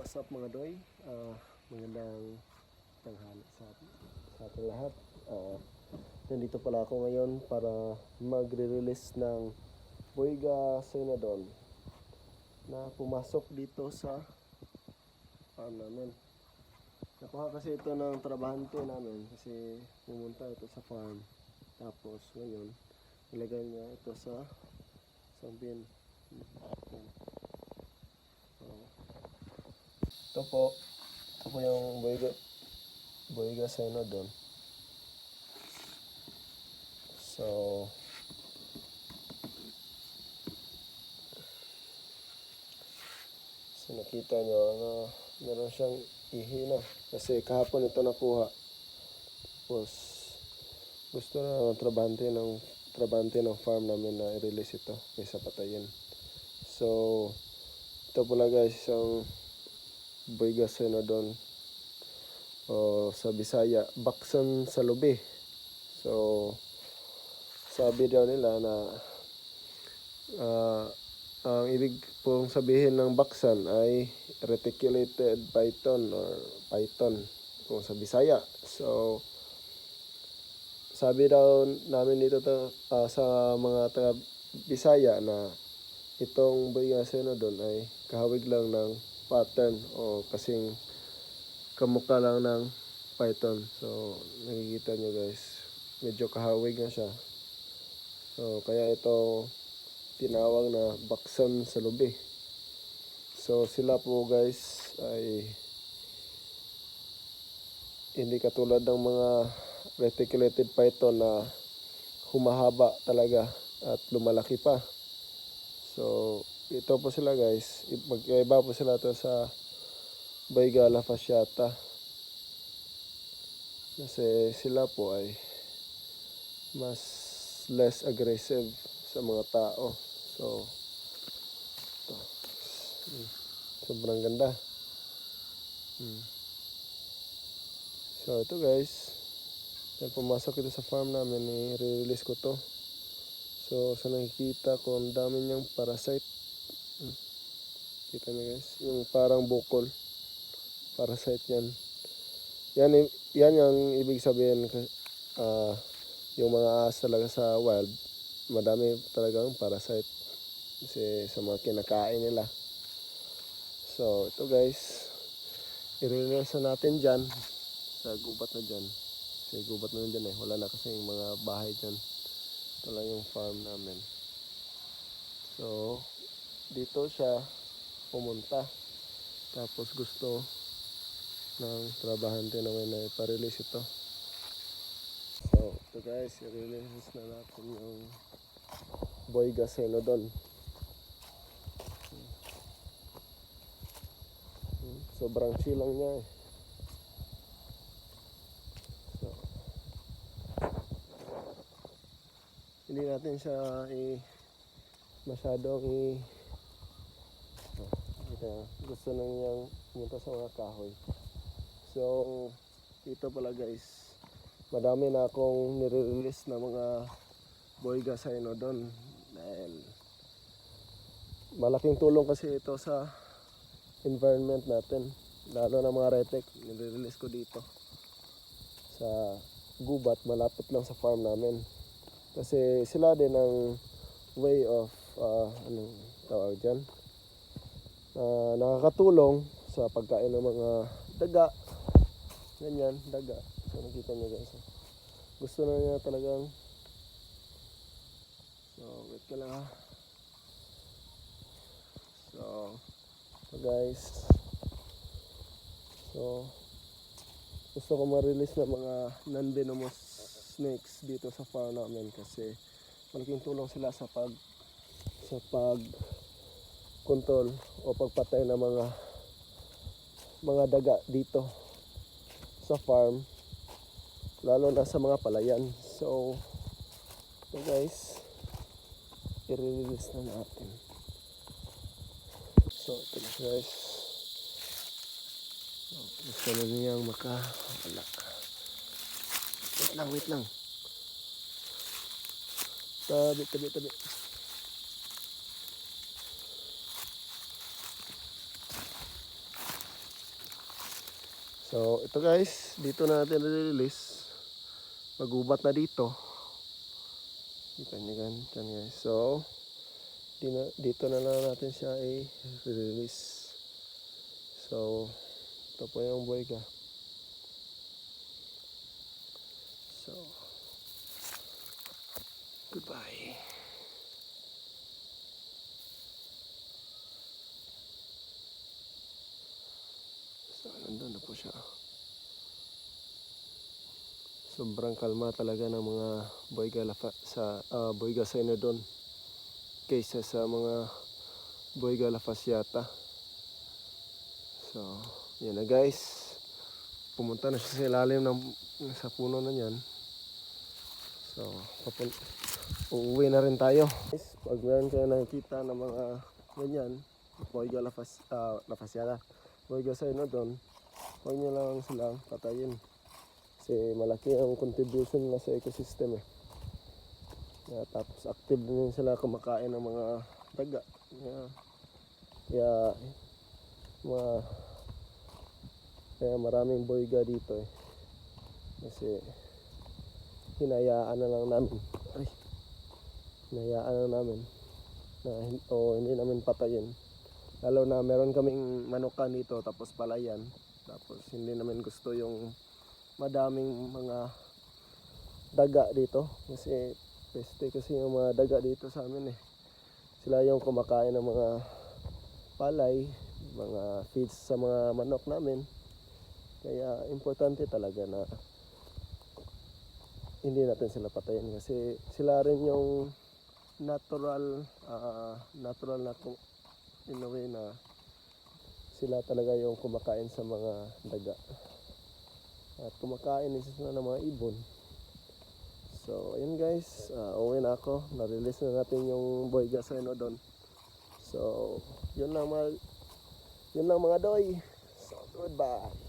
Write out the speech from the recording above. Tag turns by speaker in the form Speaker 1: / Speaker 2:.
Speaker 1: What's up mga doy? Magandang tanghali sa ating lahat. Nandito pala ako ngayon para magre-release ng Boyga Cynodon na pumasok dito sa farm namin. Nakuha kasi ito ng trabahante namin kasi pumunta ito sa farm. Tapos ngayon, ilagay niya ito sa bin. Ito po yung Boyga Cynodon. So nakita nyo na meron siyang ihi na kasi kahapon ito nakuha. Tapos gusto na ng trabante ng farm namin na i-release ito kaysa patayin. So ito pala guys yung Boyga Cynodon, o sa Bisaya baksan sa lubi. So sabi daw nila na ang ibig pong sabihin ng baksan ay reticulated python or python kung sa Bisaya. So sabi daw namin dito sa mga taga Bisaya na itong Boyga Cynodon ay kahawig lang ng pattern o kasing kamukha lang ng python. So nakikita nyo guys, medyo kahawig na siya. So kaya ito tinawag na baksan sa lubi. So sila po guys ay hindi katulad ng mga reticulated python na humahaba talaga at lumalaki pa. So ito po sila guys, magkaiba po sila to sa Boyga fasciata kasi sila po ay mas less aggressive sa mga tao. So ito, sobrang ganda. So ito guys, pumasok ito sa farm namin, i-release ko to. So sa nakikita ko, ang dami niyang parasite. Kita niyo guys, yung parang bukol, parasite yan. Yan yung ibig sabihin, yung mga ahas talaga sa wild, madami talagang parasite kasi sa mga kinakain nila. So ito guys, i-release natin dyan sa gubat na dyan. Kasi gubat na dyan wala na kasi yung mga bahay dyan. Ito lang yung farm namin. So dito siya pumunta, tapos gusto ng trabahante naman na ipa-release ito. So ito guys, i-release na natin yung Boyga Cynodon. Sobrang chill lang niya So hindi natin siya masyadong gusto na niyang pumunta sa mga kahoy. So dito pala guys, madami na akong nire-release na mga Boyga Cynodon dahil malaking tulong kasi ito sa environment natin, lalo na mga retic. Nire-release ko dito sa gubat malapit lang sa farm namin kasi sila din ang way of anong tawag dyan, nakakatulong sa pagkain ng mga daga, ganyan, daga. So nakita nyo guys, gusto na niya talagang. So wait ka lang ha. So guys, so gusto ko ma-release ng mga non-venomous snakes dito sa farm namin kasi malaking tulong sila sa pag-control o pagpatay ng mga daga dito sa farm, lalo na sa mga palayan. So guys, i-release na natin. So ito na guys, gusto na niyang makawala. Wait lang. Tabi. So ito guys, dito na natin release. Magubat na dito. Kita nyo gan, dyan guys. So dito na lang natin siya i-release. So ito po yung boyga. So goodbye. So nandun na po siya. Sobrang kalma talaga ng mga boyga Cynodon kaysa sa mga boyga lafasiata. So yan na guys, pumunta na siya sa ilalim sa puno na yan. So uuwi na rin tayo guys. Pag meron kayo nakikita ng mga ganyan boyga lafasiata, boyga Cynodon, huwag nyo lang silang patayin. Kasi malaki ang contribution nila sa ecosystem eh. Tapos active din sila kumakain ng mga daga. Kaya maraming boyga dito eh. Kasi hinayaan na lang namin. Hinayaan na namin na hindi namin patayin. Lalo na meron kaming manukan dito tapos palayan. Tapos hindi namin gusto yung madaming mga daga dito kasi peste kasi yung mga daga dito sa amin eh. Sila yung kumakain ng mga palay, mga feeds sa mga manok namin. Kaya importante talaga na hindi natin sila patayin kasi sila rin yung natural na in a way na sila talaga yung kumakain sa mga daga. At kumakain din sila ng mga ibon. So ayun guys, uwi na ako. Na-release na natin yung boyga Cynodon. So yun lang mga doy. So goodbye.